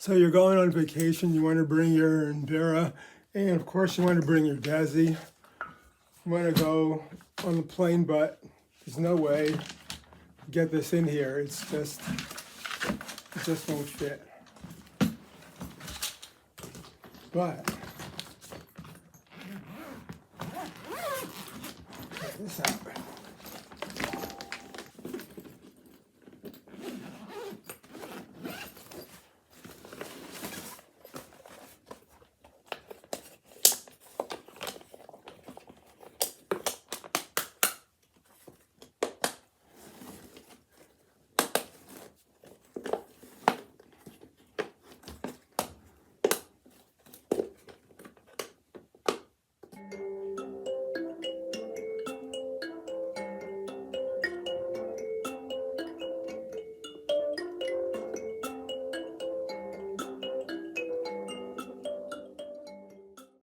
So you're going on vacation, you want to bring your mbira, and of course you want to bring your deze. You want to go on the plane, but there's no way to get this in here. It just won't fit. But check this out.